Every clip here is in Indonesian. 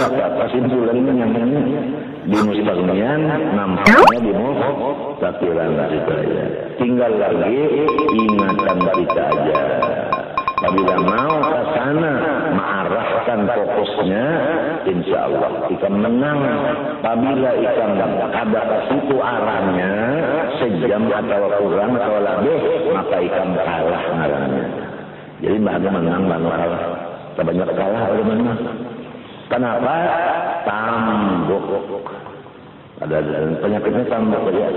apa kesimpulannya namanya di mustaqnian, nampaknya di muftakiran kita ya. Tinggal lagi ingatan kita aja. Apabila mau ke sana, mengarahkan fokusnya, insya Allah ikan menang. Apabila ikan kada ke situ arahnya, sejam atau kurang atau lebih, maka ikan kalah arahnya. Jadi mana menang, mana kalah. Banyak kalah oleh mana? Kenapa? Tambuk. Ada penyakitnya tambuk aja.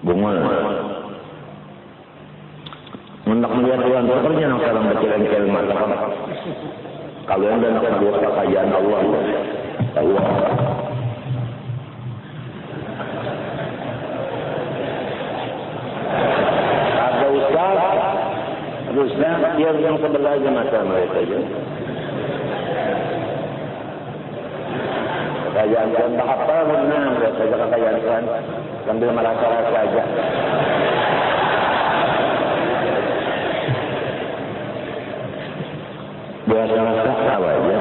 Bungul. Hendak melihat Tuhan sepertinya yang salam berkeleng-keleng mata. Kalau yang dah nak buat kekayaan Allah, Allah. Ada ustaz, harusnya dia yang sebelah aja mata mereka aja. Kekayaan Tuhan tak apa benar, mereka aja kekayaan Tuhan sambil merasa-rasa aja. Biasa-biasa tahu aja.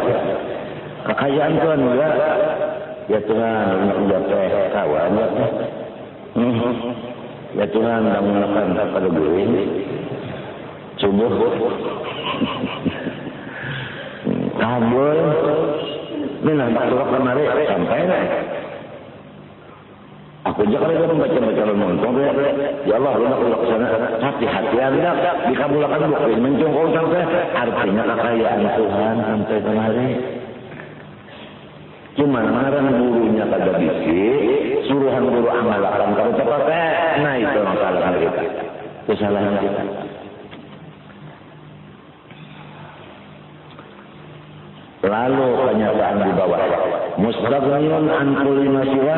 Kekayaan Tuhan juga, ya Tuhan udah kawan ya. Ya Tuhan dah melakukan pada gue ini. Subuh. Kabul. Ini nampak surat kemarin sampai lah. Aku aja kalau dia membaca-baca nonton, ya Allah, lu nak sana, hati-hati anda dikabulkan bukti mencungkung sampai artinya kekayaan Tuhan sampai kemari. Cuma marah gurunya kada bisik, suruhan guru amalkan kalau cepat, nah itu kesalahan kita, kesalahan kita. Lalu kenyataan di bawah mustaghniyun an kulli ma siwa,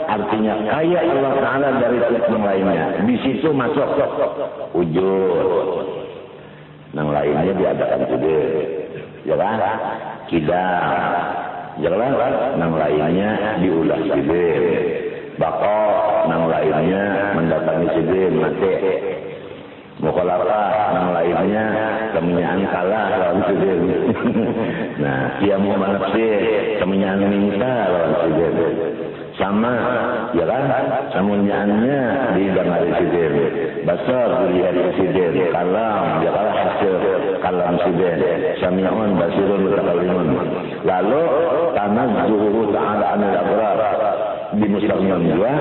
artinya kaya Allah Ta'ala dari tiap yang lainnya. Di situ masuk ujur. Yang lainnya diadakan juga. Ya kan? Kidam. Ya kan? Yang lainnya diulah juga. Bakok. Yang lainnya mendatangi juga mati. Mukhalafah, yang lainnya kemenyan kalah lawan sudin. Nah, dia mau menafsir kemenyan minta lawan sudin. Sama, ya kan? Kemenyannya didengari sudin. Basar dilihat sudin. Kalam, ya kan hasil kalam sudin. Sami'un basirun mutakallimun. Lalu tanazzuhu ta'ala anil abrar di mustaqniyan juga.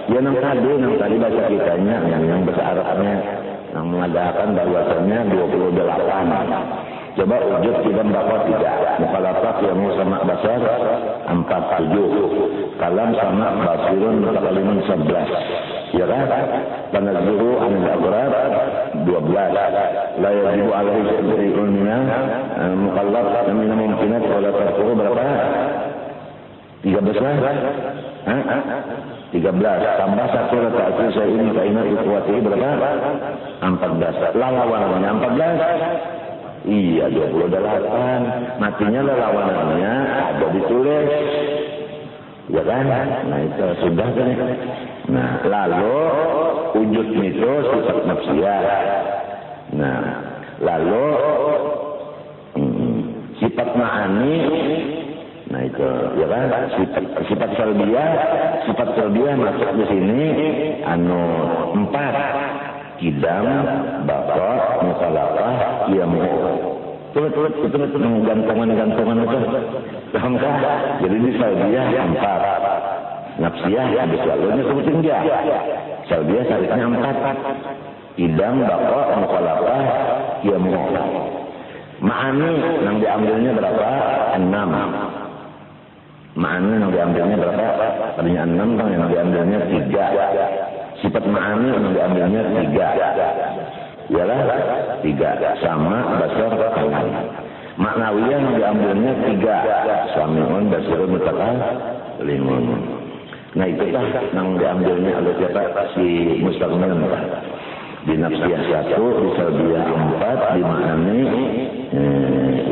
Ya nang tadi baca kitanya yang bahasa Arabnya yang mengadakan bahwasanya 28. Coba wujud tidak berapa tidak. Mukhalafah yang sama basar 47. Kalam sama basirun mutakallimun 11. Ya kan? Tanazzuhu anil abrar 12. La yajibu alaihi syai'un minna mukallaf min mumkinat wala tarkuhu berapa? 13 tambah 1 letak saya ini kainat ikuati berapa? 14. Lawanannya 14. Iya 28. Matinya lawanannya ada ditulis. Ya kan? Nah itu sudah kan. Nah lalu wujud itu sifat nafsiyah. Nah lalu sifat ma'ani. Nah itu, ya kan? Sifat salbiyah masuk di sini. 4 kidam, bapak, mukhalafah, kiamu. Tulis itu gantungan itu. Paham kah? Jadi di salbiyah 4, nafsiyah habis lalunya sebutin dia. Salbiyah salibnya 4, kidam, bapak, mukhalafah, kiamu. Ma'ani yang diambilnya berapa? 6. Ma'ani yang diambilnya berapa? Tadinya 6 kan yang diambilnya 3. Sifat ma'ani yang diambilnya 3. Iyalah 3. Sama basar kalam. Maknawiyah yang diambilnya 3. Sami'un basirun mutakallimun. Nah itulah yang diambilnya oleh siapa? Si mustaqniyan. Di nafsiyah 1, di salbiyah 4, di ma'ani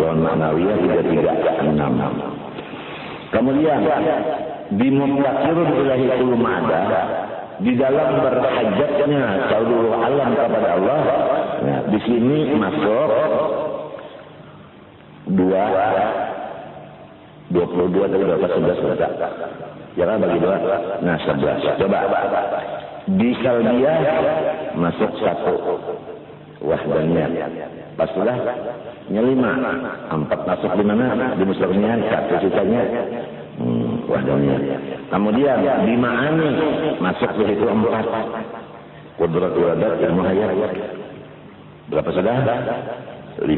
wal maknawiyah 3, 6. Kemudian di muftakirun ilahi kullu ma'ada, di dalam berhajatnya seluruh alam kepada Allah. Nah, di sini masuk dua 22 tadi berapa? 11 berapa? Jangan bagi 2. Nah 11. Coba. Di salbiyah masuk 1 wahdaniyah. Pas sudah nyelima 4 masuk di mana? Di muslimnya 1 sisanya wahdaniyah. Kemudian di ma'ani masuk di situ 4. Qudratul adat ilmu hayat. Berapa sudah? 5,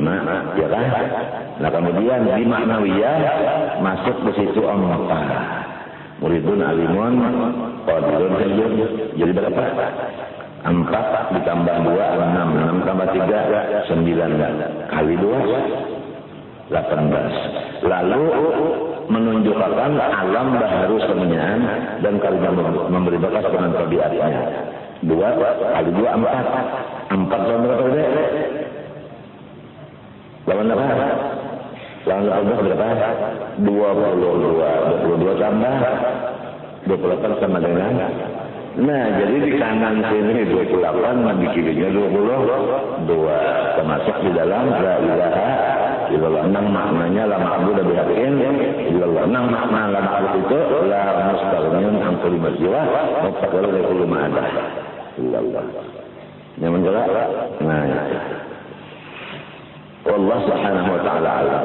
ya kan? Nah kemudian di ma'nawiyah masuk di situ 4. Muridun alimun qadirun hayyun. Jadi berapa? 4 ditambah 2 6 tambah 3 9 kali 2 18. Lalu menunjukkan alam baharu semuanya dan kalimat memberi bakas dengan tabiatnya. 2 kali 2 4 lawan berapa deh? Lawan apa? Lawan Allah berapa? 22 tambah 28 sama dengan. Nah jadi di kanan sini 28, di kirinya 22, termasuk di dalam la ilaha illallah. 6 maknanya la ma'budu bihaqqin illallah. 6 makna la ma'budu itu la mustaghniyun an kulli majwa wa taqulu la kulli ma'ada illallah. Yang menjelaskan. Nah Allah subhanahu wa ta'ala alam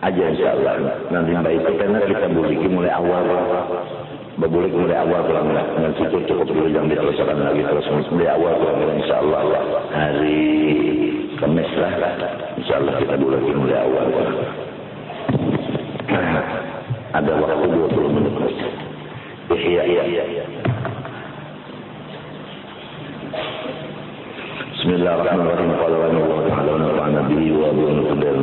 aja insyaAllah. Nanti baik karena kita buliki mulai awal. Berbulik mulai awal kurang dengan situ cukup dulu yang diteruskan lagi terus mulai awal kurang insyaAllah hari Kamis lah insyaAllah kita buliki mulai awal. Ada waktu 20 menit. Iya. Bismillahirrahmanirrahim. Qala wa ta'ala wa nafa'ana bihi wa bi nuqdir.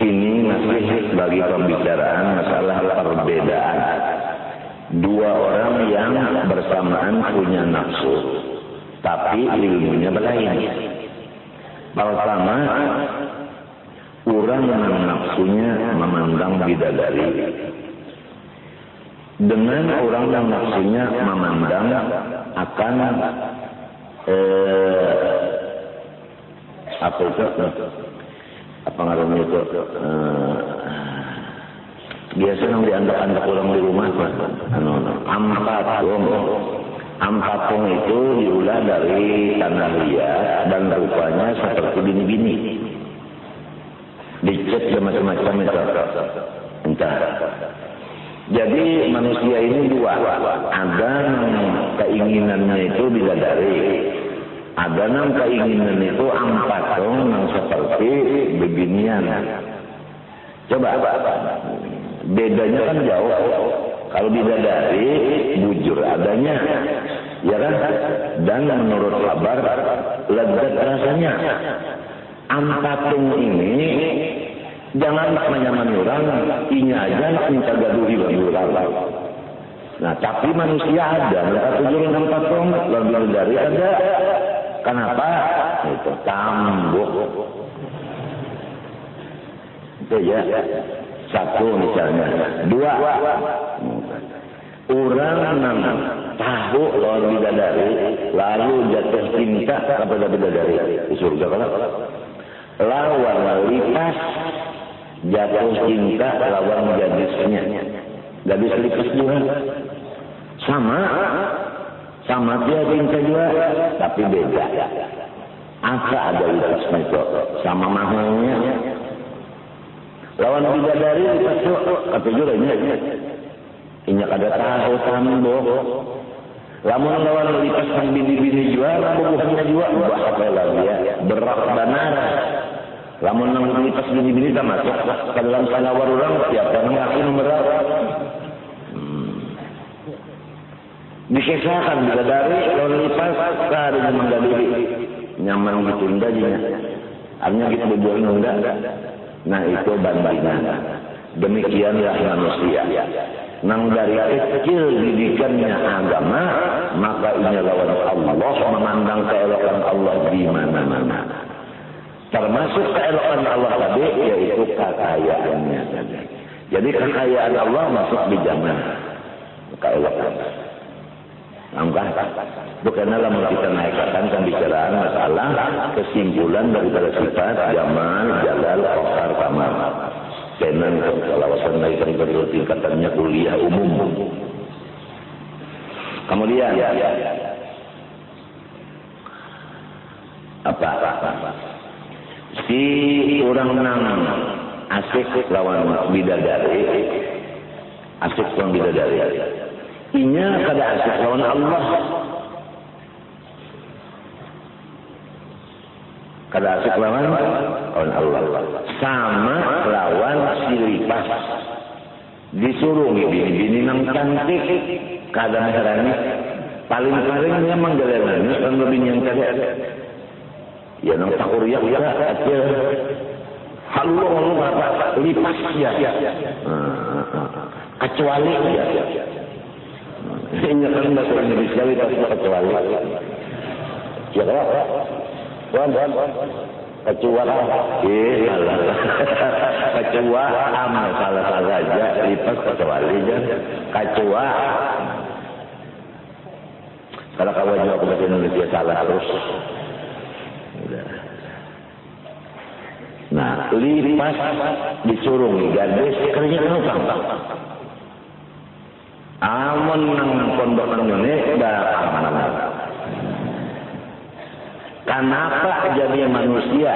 Ini masih bagi pembicaraan masalah perbedaan dua orang yang bersamaan punya nafsu, tapi ilmunya berlain. Pertama, orang yang nafsunya memandang bidadari dengan orang yang nafsunya memandang akan apa ngaruhnya itu biasa yang diandak-andak orang di rumah ampatung itu diulah dari tanah liat dan rupanya seperti bini-bini dicat dan macam-macam itu entah. Jadi manusia ini dua, ada keinginannya itu bidadari, ada keinginan itu ampatung yang seperti beginian. Coba bedanya kan jauh. Kalau bidadari bujur adanya, ya kan? Dan menurut kabar lezat rasanya. Ampatung ini jangan menyaman orang, inya aja minta gaduhi orang. Nah, tapi manusia ada, mereka tujuan ampatung lebih dari ada. Kenapa? Itu tambuk. Itu ya. Satu misalnya. Dua. Orang yang tahu lawan bidadari, lalu jatuh cinta kepada bidadari di surga kan? Lawan lipas jatuh cinta lawan gadisnya. Gadis lipas juga. Sama dia cinta juga, tapi beda. Apa ada lipasnya itu? Sama mahalnya. Lawan bidadari lipas tapi juga ini ada tahu tambok. Lamun lawan lipas yang bini-bini juga, bukannya juga bahasa lagi ya. Berat benar. Lamun lawan lipas bini-bini tak masuk ke dalam salawar orang siapa yang ngaku berat. Dikisahkan bidadari lawan lipas kadang menggadiri nyaman gitu enggaknya. Artinya kita berbuat enggak. Nah itu bandingan. Demikianlah manusia. Nang dari kecil didikannya agama, maka ini lawan Allah, memandang keelokan Allah di mana-mana. Termasuk keelokan Allah tadi yaitu kekayaannya. Jadi kekayaan Allah masuk di zaman keelokan. Nampak? Bukanlah mau kita naikkan pembicaraan masalah kesimpulan daripada sifat jamal, jalal, qahr, kamal. Kenan kelawasan naikkan kedua tingkatannya kuliah umum. Kemudian apa? Si orang nang asik lawan bidadari, asik lawan bidadari. Inya kada asik lawan Allah. Kada asik lawan Allah. Sama lawan si lipas. Disuruh bini-bini nang cantik. Kada meherani. Paling-paling dia manggalanani. Kan lebih yang kada. Ya nang takuriak ya. Acil. Halo apa? Lipas ya. Kecuali ya. Ini kan bahasa Indonesia lipas kecuali. Ya kan? Wan, kecuali, salah aja, lipas kecuali aja, kecuali. Kalau kamu jawab bahasa Indonesia salah terus. Nah, lipas disuruh gadis kerja kenapa? Amun nang pondok ini dah aman. Kenapa jadi manusia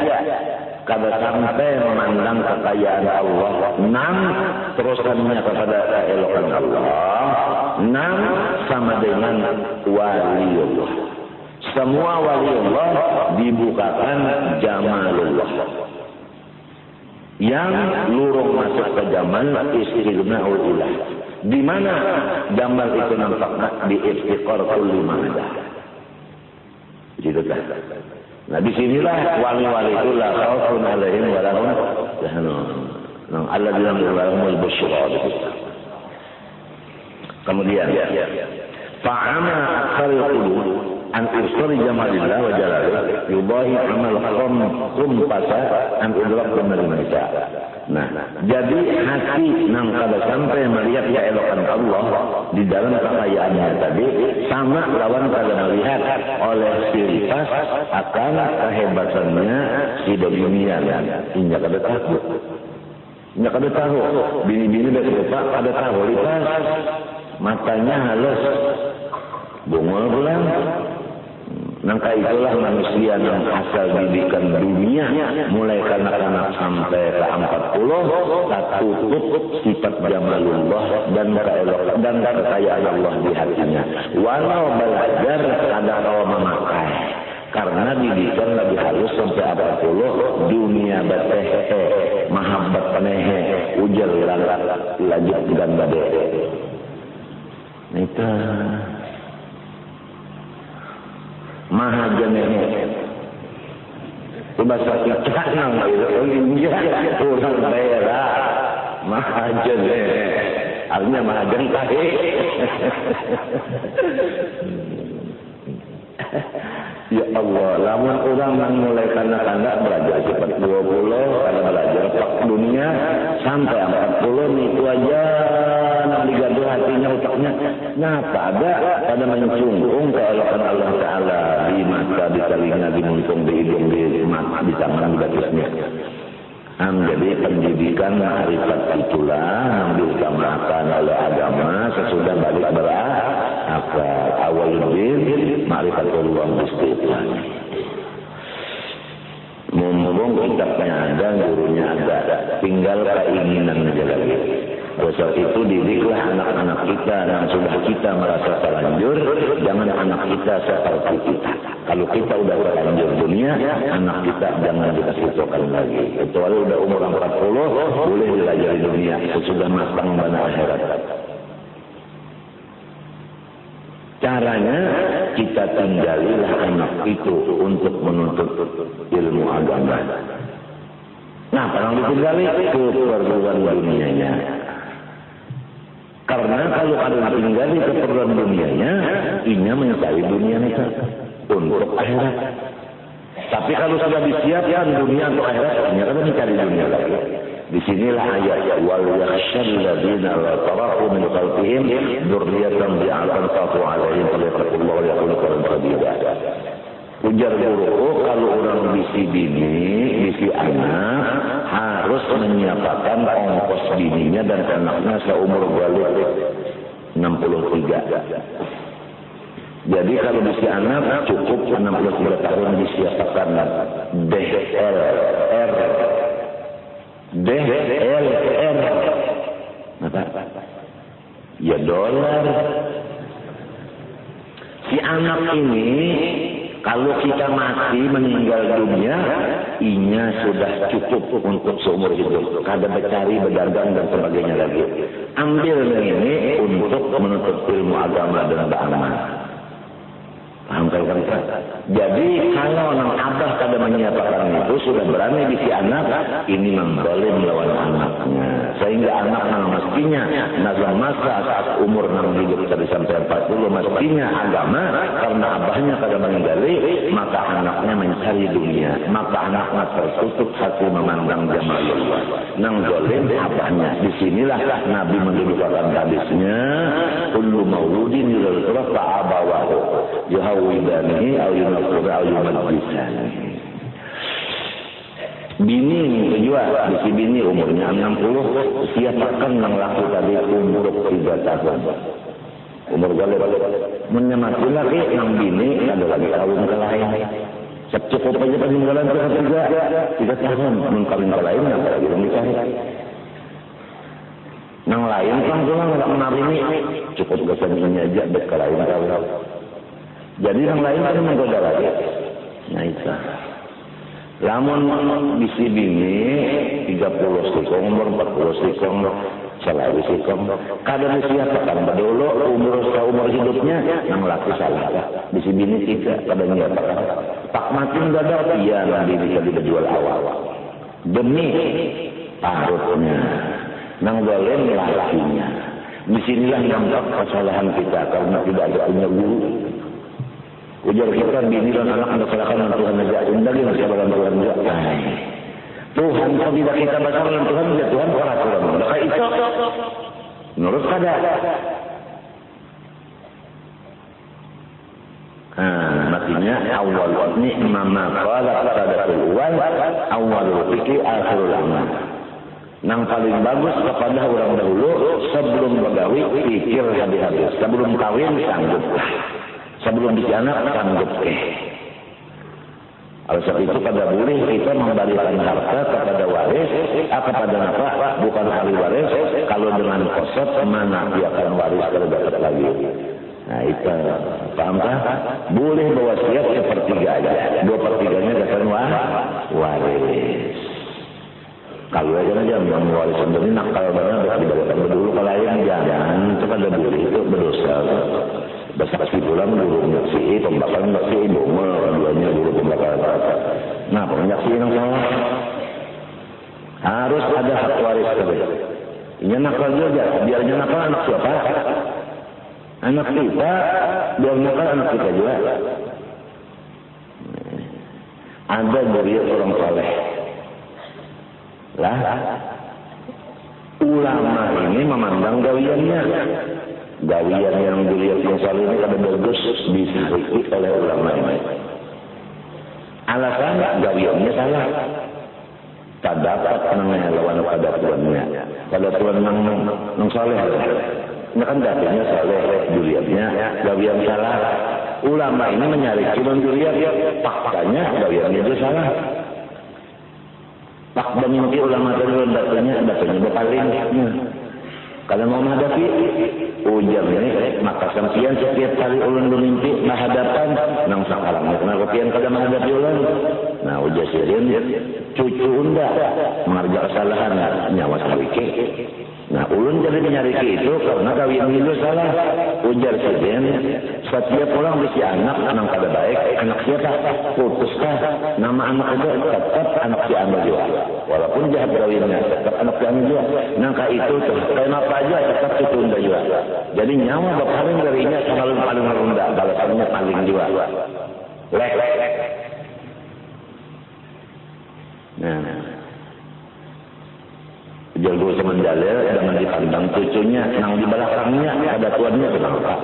kada sampai memandang kekayaan Allah? 6 terusannya kepada keelokan Allah. 6 sama dengan waliullah. Semua waliullah dibukakan jamalullah. Yang lurung masuk ke jamal istighna'ul ilah. Di mana jamal itu nampak di iftiqar kulli ma'adah. Gitu kan. Nah disinilah wali-wali itu la khaufun alaihim wa lahum yahzanun. Nah alladzina lahumul busyra. Kemudian fa'ama aktsarul qulub an irsari jamalillah wa jalalih yudahi amal khumpasa an idrak al-nisa. Nah, jadi hati nang kada sampai melihat keelokan Allah di dalam kekayaannya tadi sama lawan kada melihat oleh si lipas akan kehebatannya si dunia. Inya kada tahu. Inya kada tahu. Bini-bini berupa kada tahu lipas matanya halus. Bungul bulan. Nangka itulah manusia yang asal didikan dunia mulai kanak-kanak sampai ke 40 tak tutup sifat jamalullah dan keelokan dan kekayaan Allah di hatinya. Walau belajar ada kau memakai karena didikan lebih halus sampai 40 dunia bateh mahabbat penehe ujar lanjut dan badai. Itu maha jenehe itu bahasa kita nang India orang daerah maha jenehe artinya maha jengkahe. Ya Allah, lamun orang yang mulai kanak-kanak belajar cepat 20 karena belajar pak dunia sampai 40 itu aja nang digaduh hatinya utaknya. Kenapa ada pada mencungkung keelokan Allah Ta'ala di mata, di telinga, di muntung, di hidung, di mata, di tangan, di gatusnya. Jadi pendidikan ma'rifat itulah yang diutamakan oleh agama sesudah balik berakal. Awaludin ma'rifatullah istiqlal. Mumpung kitabnya ada, gurunya ada, tinggal keinginan aja lagi. Dosa itu didiklah anak-anak kita yang sudah kita merasa terlanjur, jangan anak kita seperti kita. Kalau kita udah terlanjur dunia, anak kita jangan dikasihkan lagi. Kecuali udah umur 40, boleh dilajari dunia, sudah matang mana akhirat. Caranya kita tinggalilah anak itu untuk menuntut ilmu agama. Nah, kalau ditinggali keperluan dunianya. Karena kalau ada ditinggali keperluan dunianya, inya mencari dunianya untuk akhirat. Tapi kalau sudah disiapkan dunia untuk akhirat, inya kan mencari dunia lagi. Disinilah ayat wal yakhshal ladzina la tarafu min khalfihim dzurriyyatan bi'atan khafu 'alaihim falyattaqullah wa yaqulu qawlan sadida. Ujar guruku, kalau orang bisi bini, bisi anak harus menyiapkan ongkos bininya dan anaknya seumur balik 63. Jadi kalau bisi anak cukup 63 tahun disiapkan DLR. Apa? Ya dolar. Si anak ini kalau kita mati meninggal dunia, inya sudah cukup untuk seumur hidup. Kada mencari, berdagang dan sebagainya lagi. Ambil ini untuk menuntut ilmu agama dan beramal. Paham kan? Jadi kalau orang abah kada menyiapkan itu sudah berani di si anak, ini memboleh melawan anaknya. Sehingga anak mestinya nazam masa saat umur 6 hidup tadi sampai 40 mestinya agama, karena abahnya kada meninggali, maka anaknya mencari dunia, maka anaknya tertutup hati memandang jamalullah. Nang zalim abahnya. Disinilah Nabi mendudukkan hadisnya, kullu mauludin yulad fa'abawahu yahawidanihi au yunafura au yumajjisanihi. Bini juga, bisi bini umurnya 60, siapkan yang laku tadi umur 3 tahun. Umur balik menyemati lagi yang bini ada lagi kawin ke lain. Cukup aja peninggalan tiga tahun mengkawin ke lain yang lagi menikah. Yang lain kan pulang nggak menarini, cukup kesenangannya aja dek ke lain kawin. Jadi yang lain kan menggoda lagi. Nah itu. Lamun bisi bini 30 sikong, umur 40 sikong, selalu sikong. Kadang disiapkan dulu umur hidupnya yang laku salah. Bisi bini tidak, kadang disiapkan. Pak mati enggak ada, iya nanti bisa dijual awal. Demi parutnya, nang zalim lakinya. Disinilah nampak kesalahan kita karena tidak ada punya guru. Ujar kita bini dan anak serahkan Tuhan aja lagi masih dalam Tuhan juga. Tuhan kalau tidak kita baca dalam Tuhan ya Tuhan peraturan. Maka itu menurut kada. Maksudnya awal ni'ma ma qala sadatul awal fikri akhirul amal. Nang paling bagus kepada orang dahulu sebelum begawi pikir habis-habis, sebelum kawin sanggup. Sebelum bisa anak sanggup Oleh sebab itu pada boleh kita memberikan harta kepada waris, kepada nafkah bukan ahli waris. Kalau dengan kosot mana dia akan waris kalau dapat lagi. Nah itu pahamkah? Boleh berwasiat sepertiga aja, 2/3-nya datang waris. Kalau aja yang waris sendiri nakal banget diberikan dulu kalau yang jangan itu kan boleh itu berdosa. Saksi pulang guru menyaksi, pembakaran menyaksi, dua-duanya guru pembakaran. Nah, menyaksi yang salah harus ada hak waris tadi. Ini nakal juga, biarnya nakal anak siapa? Anak kita, biar nakal anak kita juga. Ada dari orang saleh. Lah, ulama ini memandang gawiannya. Gawian yang dilihat yang saleh ini kadang bagus disakiti oleh ulama ini. Alasan gawiannya salah. Tak dapat mengelawan pada tuannya. Pada tuan yang saleh. Ini kan dapatnya saleh, dilihatnya gawian salah. Ulama ini mencari cuma dilihat faktanya gawiannya itu salah. Pak mimpi ulama tadi datanya berpaling. Kalau mau menghadapi ujar ini, maka sampian setiap kali ulun bermimpi menghadapan nang sakalangnya. Kenapa pian kada menghadapi ulun? Nah ujar sirian cucu unda mengerja kesalahan nyawa sawike. Nah ulun jadi nyari itu karena kawin dulu salah. Ujar si Den, setiap orang bisi anak kada baik, anak siapa? Putuskah? Nama anak itu tetap anak si Anda juga. Walaupun jahat kawinnya, tetap anak si Anda juga. Nangka itu tuh, kenapa aja tetap ditunda juga. Jadi nyawa paling darinya paling rendah, balasannya paling juga. Lek. Nah. Jago semendalil dengan dipandang cucunya, nang di belakangnya ada tuannya kenapa?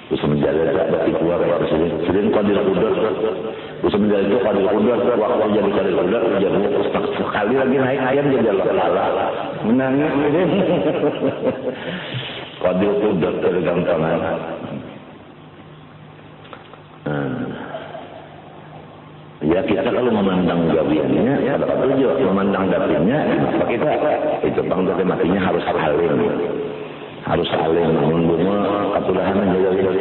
Terus semendalil tak berarti keluar ya Presiden Qadir Qudar. Terus semendalil itu Qadir Qudar, waktu jadi Qadir Qudar, ujarnya terus sekali lagi naik ayam jadi Allah. Menangis ini. Qadir Qudar tergantungan. Ya kita kalau memandang gawiannya, pada tujuh memandang dapinnya, apa kita itu bang dari matinya harus saling membunuh ketulahan menjaga.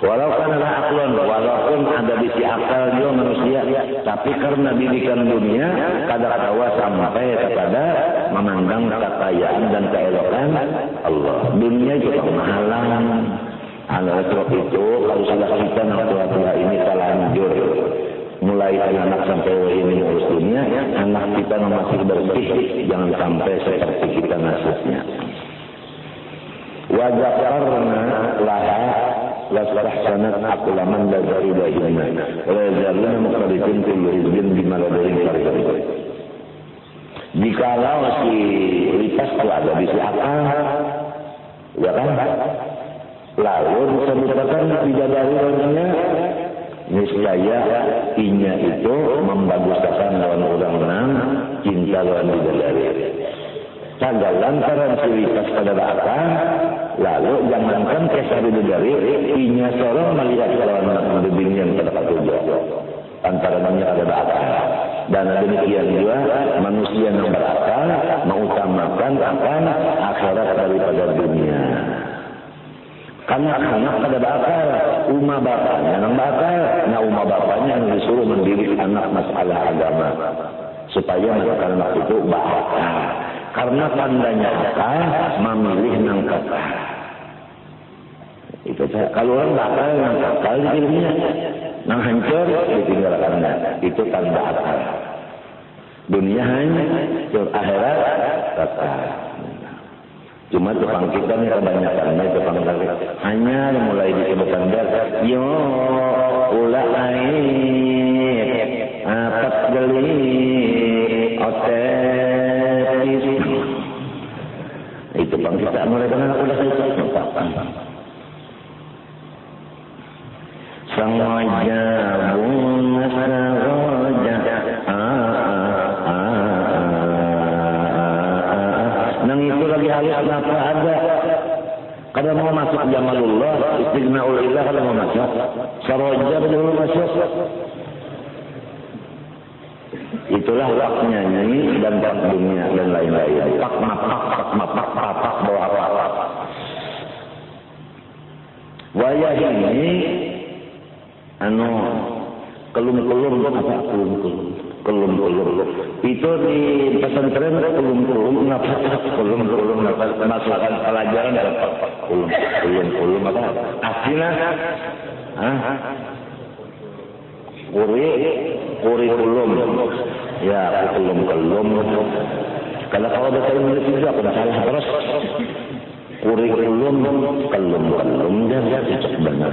Walaupun ada aklon, walaupun ada bisi akal juga manusia, tapi karena didikan dunia, kadang-kadang sampai kepada memandang kekayaan dan keelokan Allah. Dunia itu penghalang. Anak itu kalau sudah kita tua ini terlanjur mulai anak sampai ini urus dunia, anak kita masih bersih, jangan sampai seperti kita nasibnya. Wajah karena laha lasrah sanat akulaman dari bayinya. Rezalnya mukadidin kulluhizbin bimaladari karikari. Jikalau si lipas itu ada di siapa, ya kan? Lalu disebutkan bidadarinya niscaya inya itu membaguskan lawan orang cinta lawan bidadari. Cagal lantaran ciritas pada akal, lalu jangankan kisah bidadari, inya seorang melihat lawan bibingan pada ketujuh. Antaranya ada akal. Dan demikian juga manusia yang berakal mengutamakan akan akhirat daripada dunia. Karena anak pada bakal, umma bapaknya yang bakal, nah umma bapaknya yang disuruh mendidik anak masalah agama. Supaya anak itu bakal. Karena tandanya bakal, memilih nang kata. Itu kalau orang bakal, nang bakal dipilihnya. Nang hancur, ditinggalkannya. Itu tanda akal. Dunia hanya, akhirat, kata. Cuma tukang kita nih kebanyakannya tukang tarik. Hanya mulai disebutkan dar. Yo, ulah air, apat geli, otetis. Itu bang kita mulai kenal udah saya sang wajabun nasroja. Kenapa ada? Kada mau masuk jamalullah, istighna'ulillah kada mau masuk. Saroja belum masuk. Itulah waknya nyanyi dan tak dunia dan lain-lain. Pak mapak, bawa apa. Wayah ini, kelum-kelum apa kelum-kelum itu di pesantren kelum-kelum ngapa masukkan pelajaran kelum apa aslinya kurikulum ya kelum kalau bahasa Inggris juga pada salah terus kurikulum kelum dan cocok benar.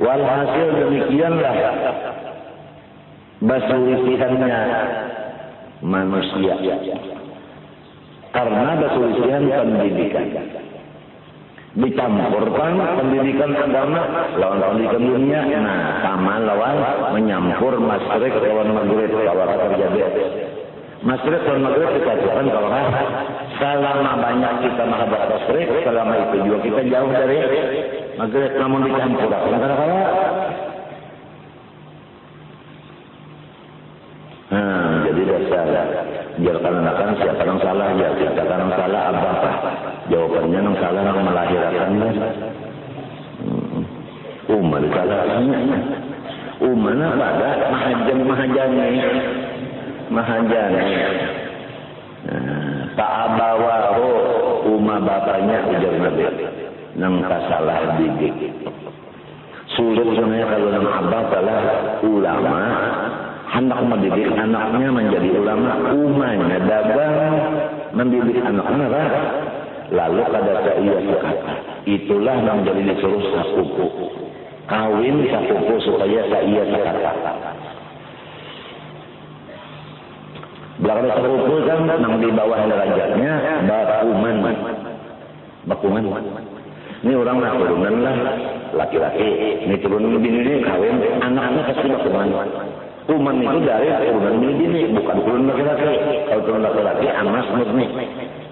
Walhasil demikianlah basulisihannya manusia. Karena basulisihan pendidikan. Dicampurkan pendidikan agama lawan pendidikan dunia. Nah, sama lawan menyampur masyrik lawan maghrib kalau terjadi. Masyrik lawan maghrib dikatakan kalau selama banyak kita menghadap masyrik, selama itu juga kita jauh dari maghrib, namun dicampur. Kadang-kadang jadi dasar biarkan anak siapa yang salah ya kita kan salah apa jawabannya yang salah yang melahirkannya umat salahnya umat pada mahajani Ta'abawahu uma bapaknya ujar Nabi nang salah didik. Sulit sebenarnya kalau nang abah adalah ulama hendak mendidik anaknya menjadi ulama, umanya dagang mendidik anaknya lalu pada saya kata itulah yang jadi disuruh sakuku kawin sakuku supaya saya kata belakang sakuku kan yang di bawah derajatnya bakuman ini orang lah turunan lah laki-laki ini turunan bini kawin anaknya pasti bakuman uman itu dari turunan bini bukan turunan laki-laki kalau turunan laki-laki anas murni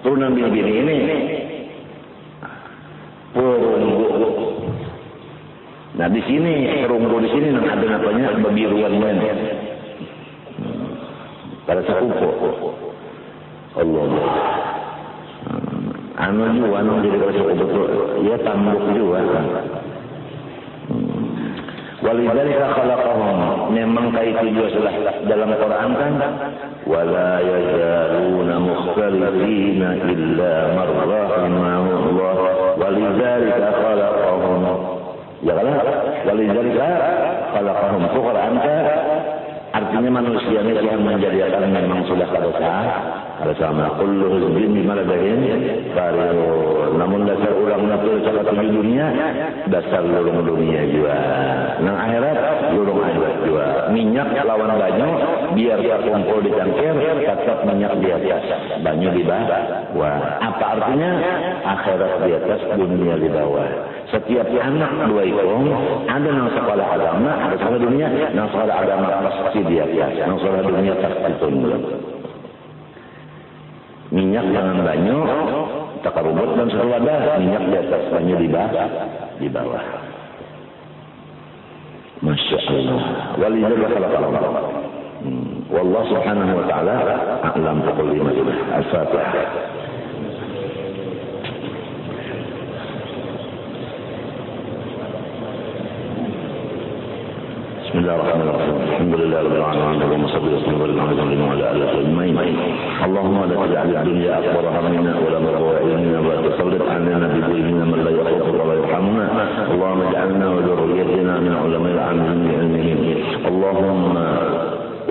turunan bini ini perunggu. Nah di sini perunggu di sini ada namanya babiruan men. Pada sakuku. Allah. Anu juga jadi kalau betul ya tambuk juga. Walidzalika khalaqahum memang kaitu juga dalam Quran kan wala yazaluna mukhtalifina illa man rahimahullah walidzalika khalaqahum ya kan walidzalika khalaqahum Quran kan artinya manusia ini yang menjadikan memang sudah ada sama kullu hizbin bima ladayhim farihun namun dasar ulang nafsu cakap di dunia dasar lurung dunia juga nang akhirat lurung akhirat juga minyak lawan banyu biar terkumpul di cangkir tetap minyak di atas banyu di bawah apa artinya akhirat di atas dunia di bawah setiap anak dua ikon ada nang sekolah agama ada sekolah dunia nang sekolah agama pasti di atas nang sekolah dunia pasti tunduk minyak dengan banyu takar rumput dan seru ada minyak di atas banyu di bawah Masya Allah walidzalika khalaqahum wallahu subhanahu wa ta'ala a'lam biqulli majlis al-fatihah بسم الله الرحمن الرحيم الحمد لله رب العالمين اللهم صل وسلم وبارك على سيدنا وعلى اله اجمعين اللهم لا تجعل الدنيا اكبر همنا ولا مبلغ علمنا ولا تسلط علينا بذنوبنا من لا يخافك ولا يرحمنا اللهم اجعلنا وذريتنا من علماء العاملين بعلمهم اللهم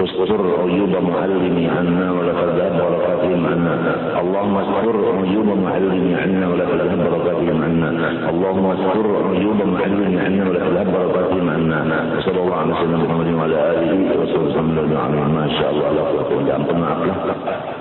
استر عيوب معلمي عنا ولا تذهب بركاتهم عنا اللهم استر عيوب معلمي عنا ولا تذهب بركاتهم عنا اللهم استر عيوب معلمي عنا ولا تذهب بركاتهم عنا وصلى الله على سيدنا محمد وعلى اله وصحبه وسلم ما شاء الله لا قوه الا بالله